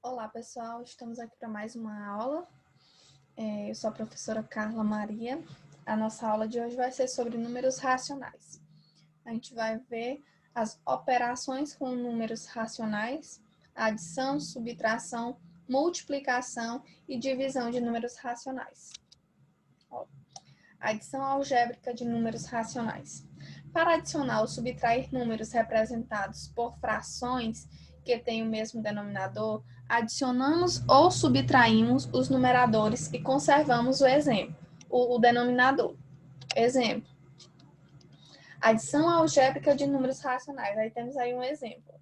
Olá, pessoal. Estamos aqui para mais uma aula. Eu sou a professora Carla Maria. A nossa aula de hoje vai ser sobre números racionais. A gente vai ver as operações com números racionais, adição, subtração, multiplicação e divisão de números racionais. Adição algébrica de números racionais. Para adicionar ou subtrair números representados por frações que têm o mesmo denominador, adicionamos ou subtraímos os numeradores e conservamos o denominador. Exemplo. Adição algébrica de números racionais. Aí temos aí um exemplo.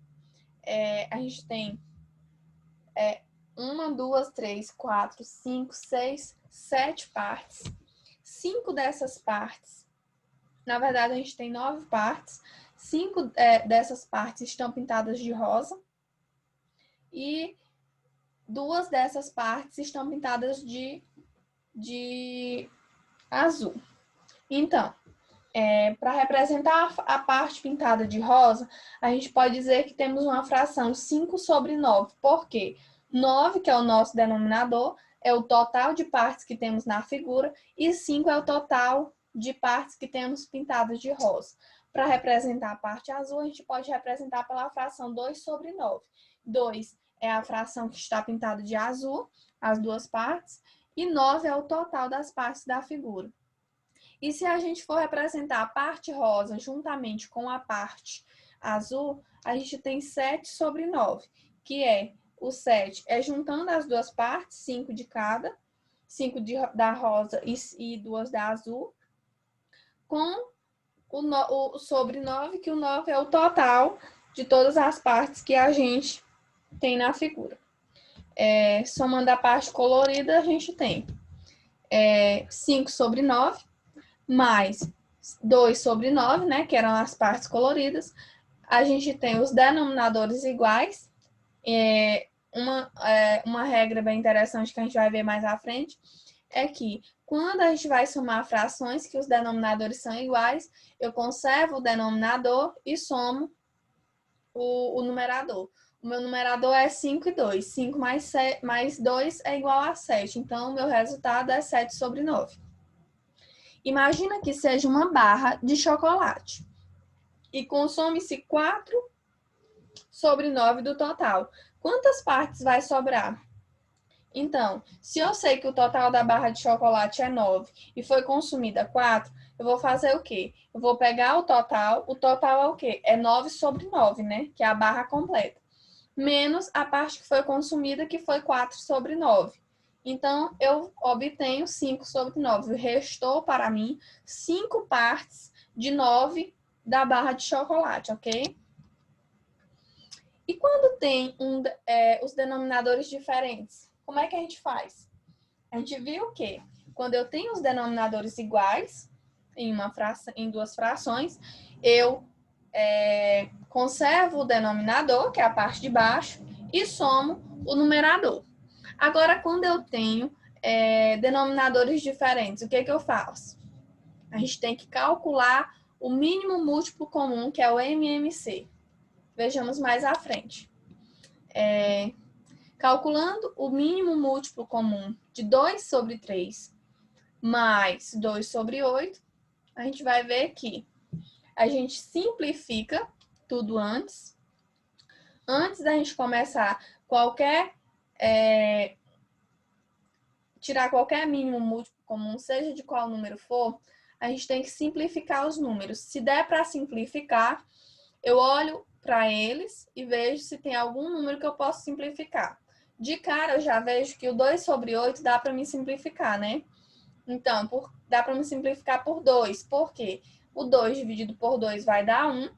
A gente tem 1, 2, 3, 4, 5, 6, 7 partes. 5 dessas partes, na verdade a gente tem 9 partes. 5 dessas partes estão pintadas de rosa e 2 dessas partes estão pintadas de azul. Então, para representar a parte pintada de rosa, a gente pode dizer que temos uma fração 5 sobre 9. Por quê? 9, que é o nosso denominador, é o total de partes que temos na figura, e 5 é o total de partes que temos pintadas de rosa. Para representar a parte azul, a gente pode representar pela fração 2 sobre 9. 2 é a fração que está pintada de azul, as duas partes, e 9 é o total das partes da figura. E se a gente for representar a parte rosa juntamente com a parte azul, a gente tem 7 sobre 9, que o 7 juntando as duas partes, 5 de cada, 5 da rosa e 2 da azul, com o sobre 9, que o 9 é o total de todas as partes que a gente tem na figura. Somando a parte colorida, a gente tem 5 sobre 9, mais 2 sobre 9, né, que eram as partes coloridas. A gente tem os denominadores iguais. Uma regra bem interessante que a gente vai ver mais à frente é que quando a gente vai somar frações que os denominadores são iguais, eu conservo o denominador e somo o numerador. O meu numerador é 5 e 2. 5 mais 2 é igual a 7. Então, o meu resultado é 7 sobre 9. Imagina que seja uma barra de chocolate e consome-se 4 sobre 9 do total. Quantas partes vai sobrar? Então, se eu sei que o total da barra de chocolate é 9 e foi consumida 4, eu vou fazer o quê? Eu vou pegar o total é o quê? É 9 sobre 9, né? Que é a barra completa. Menos a parte que foi consumida, que foi 4 sobre 9. Então, eu obtenho 5 sobre 9. Restou para mim 5 partes de 9 da barra de chocolate, ok? E quando tem os denominadores diferentes, como é que a gente faz? A gente viu que quando eu tenho os denominadores iguais em duas frações, eu conservo o denominador, que é a parte de baixo, e somo o numerador. Agora, quando eu tenho denominadores diferentes, o que eu faço? A gente tem que calcular o mínimo múltiplo comum, que é o MMC. Vejamos mais à frente. Calculando o mínimo múltiplo comum de 2 sobre 3 mais 2 sobre 8, a gente vai ver que a gente simplifica tudo antes. Antes da gente começar tirar qualquer mínimo múltiplo comum, seja de qual número for, a gente tem que simplificar os números. Se der para simplificar, eu olho para eles e vejo se tem algum número que eu posso simplificar. De cara, eu já vejo que o 2 sobre 8 dá para me simplificar, né? Então, dá para me simplificar por 2. Por quê? O 2 dividido por 2 vai dar 1.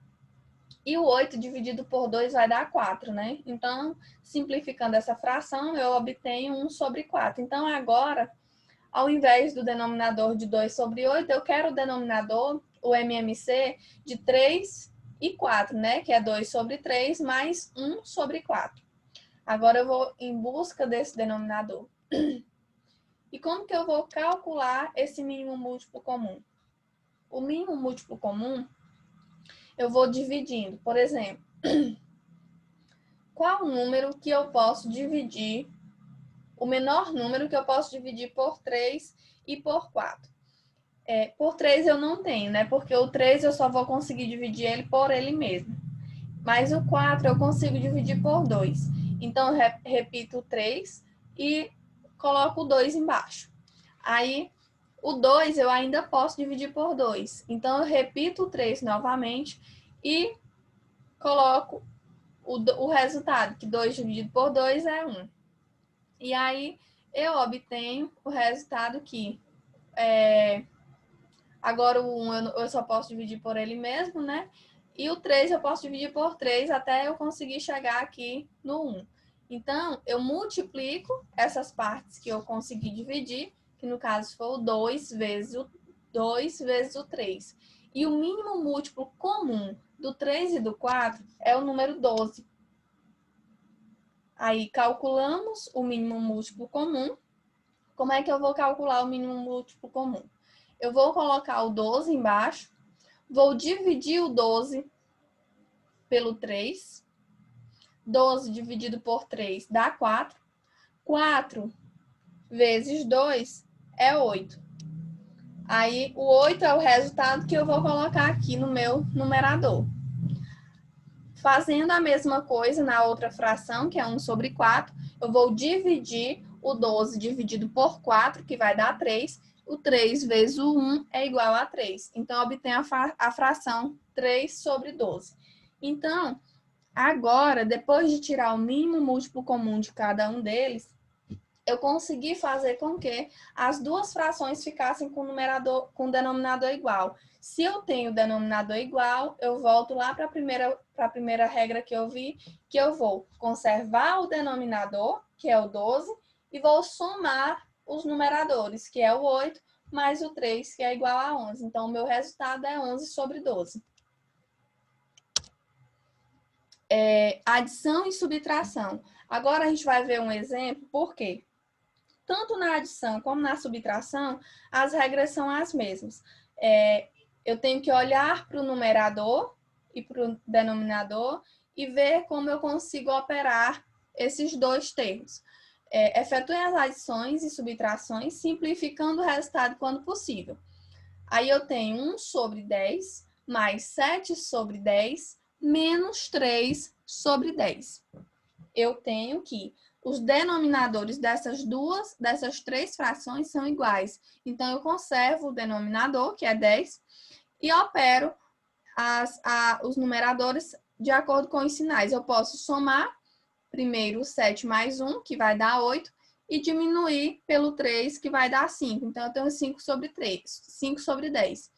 E o 8 dividido por 2 vai dar 4, né? Então, simplificando essa fração, eu obtenho 1 sobre 4. Então, agora, ao invés do denominador de 2 sobre 8, eu quero o denominador, o MMC, de 3 e 4, né? Que é 2 sobre 3 mais 1 sobre 4. Agora, eu vou em busca desse denominador. E como que eu vou calcular esse mínimo múltiplo comum? O mínimo múltiplo comum, eu vou dividindo. Por exemplo, qual número que eu posso dividir, o menor número que eu posso dividir por 3 e por 4. Por 3 eu não tenho, né? Porque o 3 eu só vou conseguir dividir ele por ele mesmo. Mas o 4 eu consigo dividir por 2. Então, eu repito o 3 e coloco o 2 embaixo. Aí, o 2 eu ainda posso dividir por 2. Então, eu repito o 3 novamente e coloco o resultado, que 2 dividido por 2 é 1. E aí, eu obtenho o resultado que agora o 1 eu só posso dividir por ele mesmo, né? E o 3 eu posso dividir por 3 até eu conseguir chegar aqui no 1. Então, eu multiplico essas partes que eu consegui dividir, que no caso foi o 2 vezes o 2 vezes o 3. E o mínimo múltiplo comum do 3 e do 4 é o número 12. Aí, calculamos o mínimo múltiplo comum. Como é que eu vou calcular o mínimo múltiplo comum? Eu vou colocar o 12 embaixo, vou dividir o 12 pelo 3. 12 dividido por 3 dá 4. 4 vezes 2 é 8. Aí, o 8 é o resultado que eu vou colocar aqui no meu numerador. Fazendo a mesma coisa na outra fração, que é 1 sobre 4, eu vou dividir o 12 dividido por 4, que vai dar 3. O 3 vezes o 1 é igual a 3. Então, eu obtenho a fração 3 sobre 12. Então, agora, depois de tirar o mínimo múltiplo comum de cada um deles, eu consegui fazer com que as duas frações ficassem com com denominador igual. Se eu tenho denominador igual, eu volto lá para a primeira regra que eu vi, que eu vou conservar o denominador, que é o 12, e vou somar os numeradores, que é o 8, mais o 3, que é igual a 11. Então, o meu resultado é 11 sobre 12. Adição e subtração. Agora, a gente vai ver um exemplo, por quê? Tanto na adição como na subtração, as regras são as mesmas. Eu tenho que olhar para o numerador e para o denominador e ver como eu consigo operar esses dois termos. Efetue as adições e subtrações, simplificando o resultado quando possível. Aí eu tenho 1 sobre 10 mais 7 sobre 10 menos 3 sobre 10. Eu tenho que os denominadores dessas três frações são iguais. Então, eu conservo o denominador, que é 10, e opero os numeradores de acordo com os sinais. Eu posso somar primeiro o 7 mais 1, que vai dar 8, e diminuir pelo 3, que vai dar 5. Então, eu tenho 5 sobre 3, 5 sobre 10.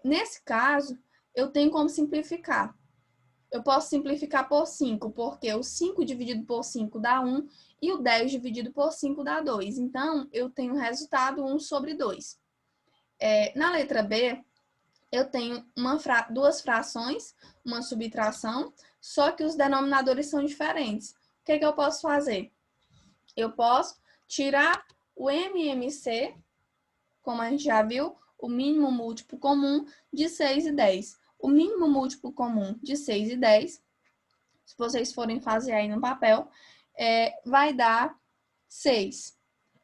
Nesse caso, eu tenho como simplificar. Eu posso simplificar por 5, porque o 5 dividido por 5 dá 1 e o 10 dividido por 5 dá 2. Então, eu tenho o resultado 1 sobre 2. Na letra B, eu tenho duas frações, uma subtração, só que os denominadores são diferentes. O que eu posso fazer? Eu posso tirar o MMC, como a gente já viu, o mínimo múltiplo comum de 6 e 10. O mínimo múltiplo comum de 6 e 10, se vocês forem fazer aí no papel, vai dar 6.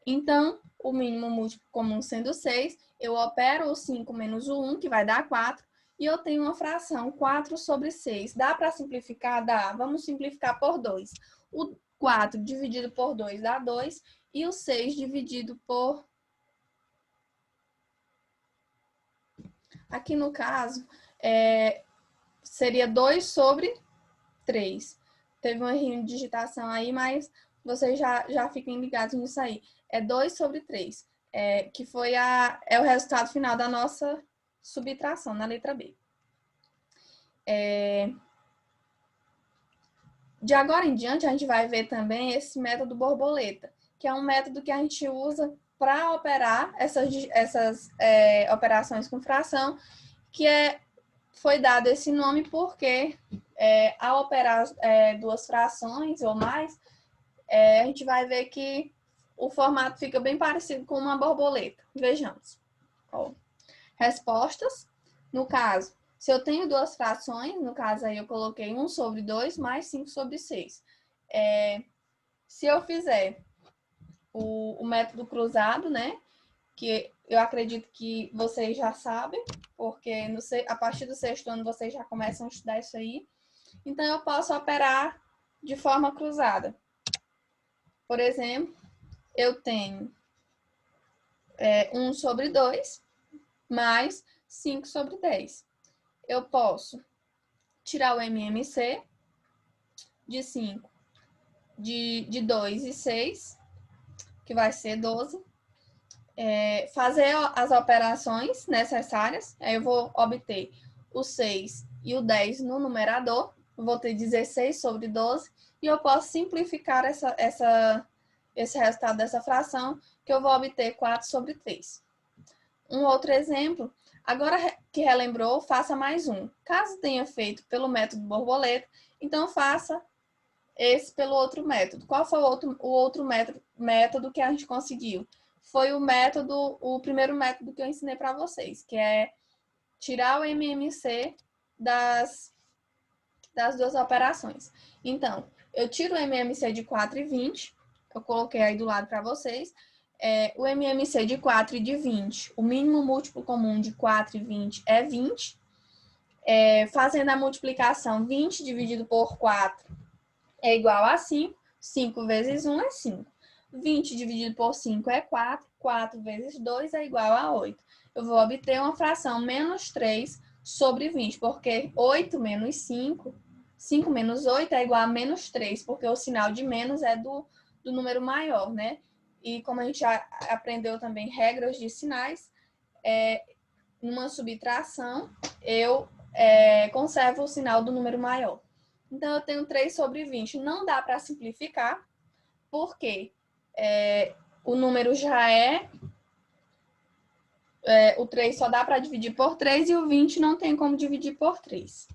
Então, o mínimo múltiplo comum sendo 6, eu opero o 5 menos o 1, que vai dar 4, e eu tenho uma fração 4 sobre 6. Dá para simplificar? Dá. Vamos simplificar por 2. O 4 dividido por 2 dá 2, e o 6 dividido por... Aqui no caso, seria 2 sobre 3. Teve um errinho de digitação aí, mas vocês já fiquem ligados nisso aí. É 2 sobre 3, que foi o resultado final da nossa subtração, na letra B. De agora em diante, a gente vai ver também esse método borboleta, que é um método que a gente usa para operar essas operações com fração, que foi dado esse nome porque, ao operar duas frações ou mais, a gente vai ver que o formato fica bem parecido com uma borboleta. Vejamos. Respostas. No caso, Se eu tenho duas frações, no caso aí eu coloquei 1 sobre 2 mais 5 sobre 6. Se eu fizer o método cruzado, né? Que eu acredito que vocês já sabem, porque a partir do sexto ano vocês já começam a estudar isso aí. Então, eu posso operar de forma cruzada. Por exemplo, eu tenho 1 sobre 2 mais 5 sobre 10. Eu posso tirar o MMC de 5, de 2 e 6, que vai ser 12. Fazer as operações necessárias. Aí eu vou obter o 6 e o 10 no numerador. Eu vou ter 16 sobre 12. E eu posso simplificar esse resultado dessa fração, que eu vou obter 4 sobre 3. Um outro exemplo, agora que relembrou, faça mais um. Caso tenha feito pelo método borboleta, então faça esse pelo outro método. Qual foi o outro método que a gente conseguiu? Foi o primeiro método que eu ensinei para vocês, que é tirar o MMC das duas operações. Então, eu tiro o MMC de 4 e 20, eu coloquei aí do lado para vocês. O MMC de 4 e de 20, o mínimo múltiplo comum de 4 e 20 é 20. Fazendo a multiplicação, 20 dividido por 4 é igual a 5. 5 vezes 1 é 5. 20 dividido por 5 é 4. 4 vezes 2 é igual a 8. Eu vou obter uma fração menos 3 sobre 20, porque 8 menos 5, 5 menos 8 é igual a menos 3, porque o sinal de menos é do número maior, né? E como a gente já aprendeu também regras de sinais, numa subtração, eu conservo o sinal do número maior. Então, eu tenho 3 sobre 20. Não dá para simplificar, porque o número já o 3 só dá para dividir por 3 e o 20 não tem como dividir por 3.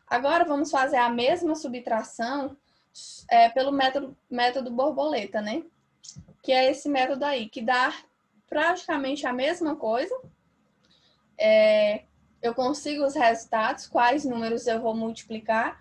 Agora, vamos fazer a mesma subtração pelo método borboleta, né? Que é esse método aí, que dá praticamente a mesma coisa. Eu consigo os resultados, quais números eu vou multiplicar,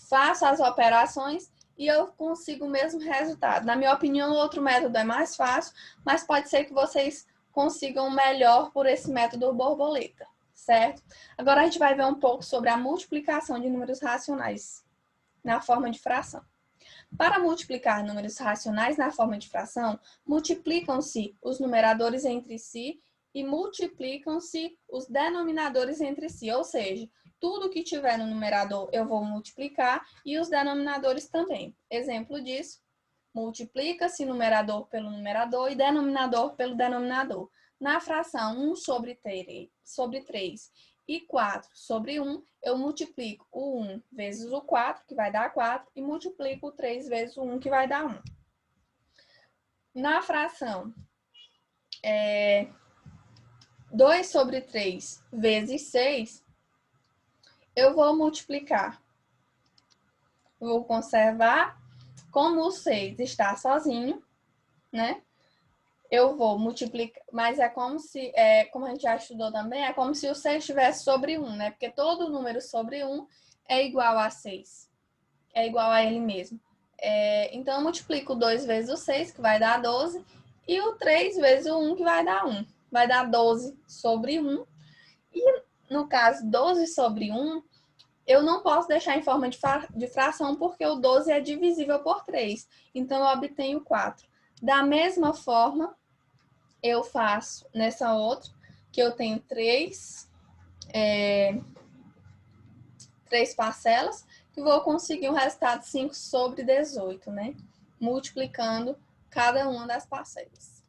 faço as operações e eu consigo o mesmo resultado. Na minha opinião, o outro método é mais fácil, mas pode ser que vocês consigam melhor por esse método borboleta, certo? Agora a gente vai ver um pouco sobre a multiplicação de números racionais na forma de fração. Para multiplicar números racionais na forma de fração, multiplicam-se os numeradores entre si e multiplicam-se os denominadores entre si, ou seja, tudo que tiver no numerador eu vou multiplicar e os denominadores também. Exemplo disso, multiplica-se numerador pelo numerador e denominador pelo denominador. Na fração 1 sobre 3 e 4 sobre 1, eu multiplico o 1 vezes o 4, que vai dar 4, e multiplico o 3 vezes o 1, que vai dar 1. Na fração 2 sobre 3 vezes 6, eu vou multiplicar. Vou conservar. Como o 6 está sozinho, né? Eu vou multiplicar, mas é como se, como a gente já estudou também, é como se o 6 estivesse sobre 1, né? Porque todo número sobre 1 é igual a 6. É igual a ele mesmo. Então, eu multiplico 2 vezes o 6, que vai dar 12, e o 3 vezes o 1, que vai dar 1. Vai dar 12 sobre 1. E, no caso, 12 sobre 1, eu não posso deixar em forma de fração, porque o 12 é divisível por 3. Então, eu obtenho 4. Da mesma forma, eu faço nessa outra, que eu tenho 3 parcelas, que vou conseguir um resultado 5 sobre 18, né? Multiplicando cada uma das parcelas.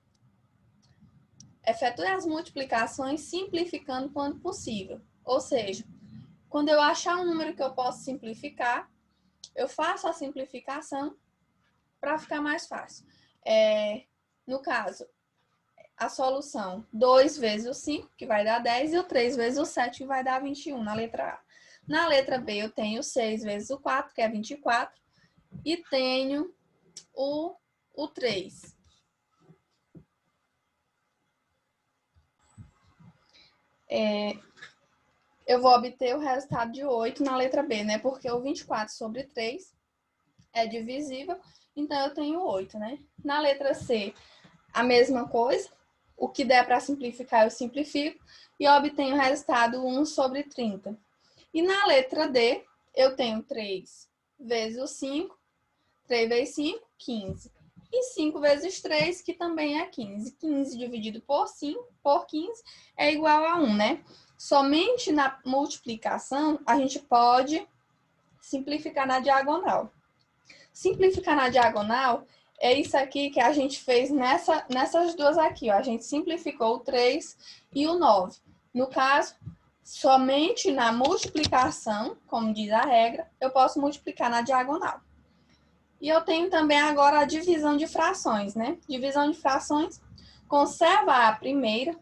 Efetue as multiplicações simplificando quando possível. Ou seja, quando eu achar um número que eu posso simplificar, eu faço a simplificação para ficar mais fácil. No caso, a solução 2 vezes o 5, que vai dar 10, e o 3 vezes o 7, que vai dar 21, na letra A. Na letra B, eu tenho 6 vezes o 4, que é 24, e tenho o 3. eu vou obter o resultado de 8 na letra B, né? Porque o 24 sobre 3 é divisível, então eu tenho 8, né? Na letra C, a mesma coisa. O que der para simplificar, eu simplifico e obtenho o resultado 1 sobre 30. E na letra D, eu tenho 3 vezes o 5, 3 vezes 5, 15. E 5 vezes 3, que também é 15. 15 dividido por 5, por 15, é igual a 1, né? Somente na multiplicação, a gente pode simplificar na diagonal. Simplificar na diagonal é isso aqui que a gente fez nessas duas aqui, ó. A gente simplificou o 3 e o 9. No caso, somente na multiplicação, como diz a regra, eu posso multiplicar na diagonal. E eu tenho também agora a divisão de frações, né? Divisão de frações, conserva a primeira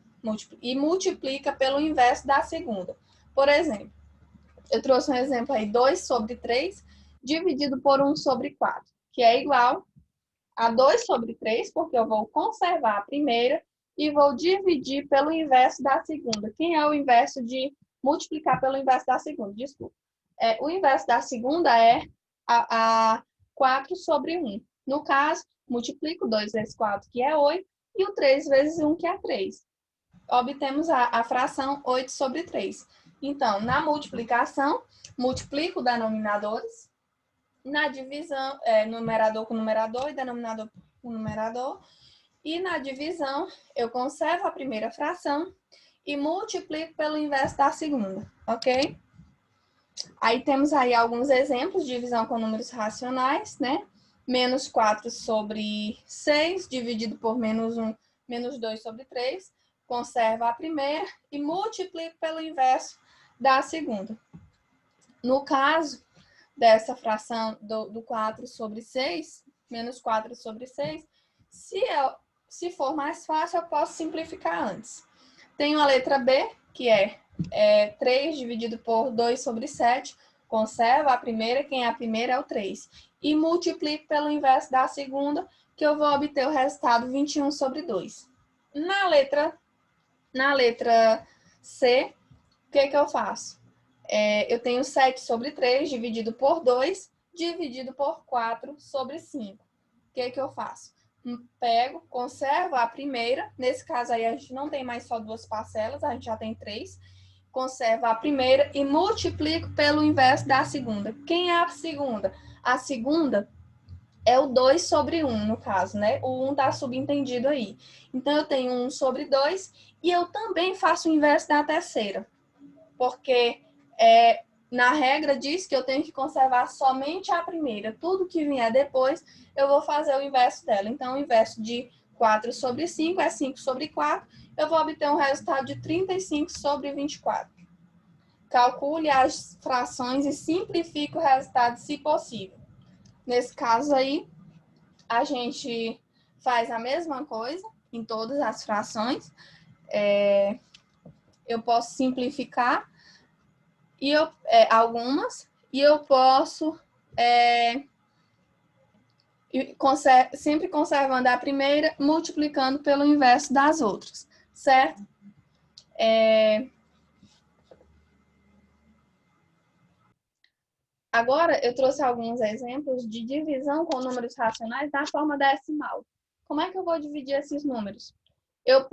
e multiplica pelo inverso da segunda. Por exemplo, eu trouxe um exemplo aí, 2 sobre 3 dividido por 1 sobre 4, que é igual a 2 sobre 3, porque eu vou conservar a primeira e vou dividir pelo inverso da segunda. Quem é o inverso de multiplicar pelo inverso da segunda? Desculpa. O inverso da segunda é a 4 sobre 1. No caso, multiplico 2 vezes 4, que é 8, e o 3 vezes 1, que é 3. Obtemos a fração 8 sobre 3. Então, na multiplicação, multiplico denominadores. Na divisão, numerador com numerador e denominador com numerador. E na divisão, eu conservo a primeira fração e multiplico pelo inverso da segunda, ok? Aí temos aí alguns exemplos de divisão com números racionais, né? Menos 4 sobre 6, dividido por menos 1, menos 2 sobre 3. Conservo a primeira e multiplico pelo inverso da segunda. No caso dessa fração do 4 sobre 6, menos 4 sobre 6, se for mais fácil, eu posso simplificar antes. Tenho a letra B, que é 3 dividido por 2 sobre 7, conserva a primeira, quem é a primeira é o 3. E multiplico pelo inverso da segunda, que eu vou obter o resultado 21 sobre 2. Na letra C, o que eu faço? Eu tenho 7 sobre 3 dividido por 2, dividido por 4 sobre 5. O que eu faço? Pego, conservo a primeira. Nesse caso aí, a gente não tem mais só duas parcelas, a gente já tem 3. Conservo a primeira e multiplico pelo inverso da segunda. Quem é a segunda? A segunda é o 2 sobre 1, no caso, né? O 1 está subentendido aí. Então, eu tenho 1 sobre 2 e eu também faço o inverso da terceira. Porque na regra diz que eu tenho que conservar somente a primeira. Tudo que vier depois, eu vou fazer o inverso dela. Então, o inverso de 4 sobre 5 é 5 sobre 4. Eu vou obter um resultado de 35 sobre 24. Calcule as frações e simplifique o resultado, se possível. Nesse caso aí, a gente faz a mesma coisa em todas as frações. Eu posso simplificar algumas, e eu posso sempre conservando a primeira, multiplicando pelo inverso das outras, certo? Agora, eu trouxe alguns exemplos de divisão com números racionais na forma decimal. Como é que eu vou dividir esses números? Eu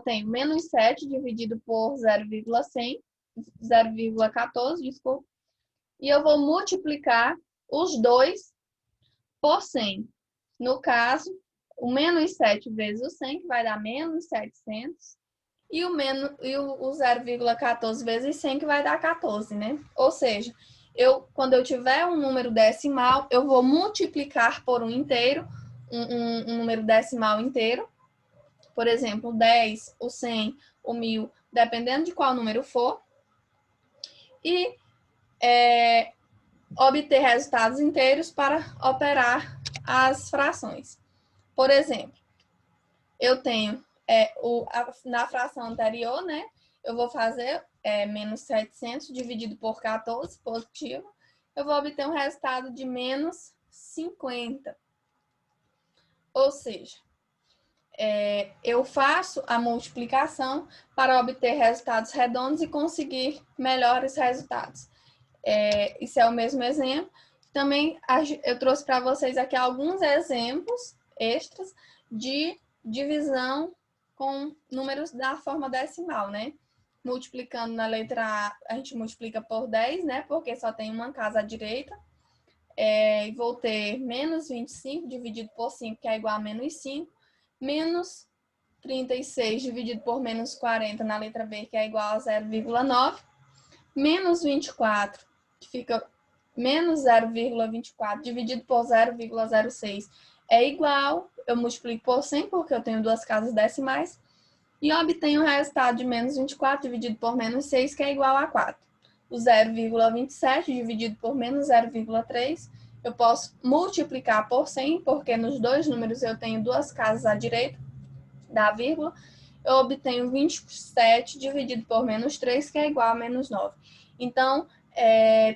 tenho menos 7 dividido por 0,14, desculpa, e eu vou multiplicar os dois por 100. No caso, o menos 7 vezes o 100, que vai dar menos 700, e o 0,14 vezes 100, que vai dar 14, né? Ou seja, quando eu tiver um número decimal, eu vou multiplicar por um inteiro, um número decimal inteiro. Por exemplo, o 10, o 100, o 1000, dependendo de qual número for. E obter resultados inteiros para operar as frações. Por exemplo, eu tenho na fração anterior, né? Eu vou fazer menos 700 dividido por 14, positivo. Eu vou obter um resultado de menos 50. Ou seja, eu faço a multiplicação para obter resultados redondos e conseguir melhores resultados. Isso é o mesmo exemplo. Também eu trouxe para vocês aqui alguns exemplos extras de divisão com números da forma decimal, né? Multiplicando na letra A, a gente multiplica por 10, né? Porque só tem uma casa à direita. Vou ter menos 25 dividido por 5, que é igual a menos 5. Menos 36 dividido por menos 40 na letra B, que é igual a 0,9. Menos 24, que fica menos 0,24 dividido por 0,06 é igual, eu multiplico por 100 porque eu tenho duas casas decimais, e obtenho o resultado de menos 24 dividido por menos 6, que é igual a 4. O 0,27 dividido por menos 0,3, eu posso multiplicar por 100, porque nos dois números eu tenho duas casas à direita da vírgula, eu obtenho 27 dividido por menos 3, que é igual a menos 9. Então,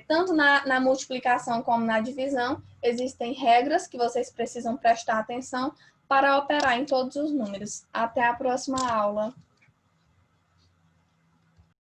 tanto na multiplicação como na divisão, existem regras que vocês precisam prestar atenção para operar em todos os números. Até a próxima aula.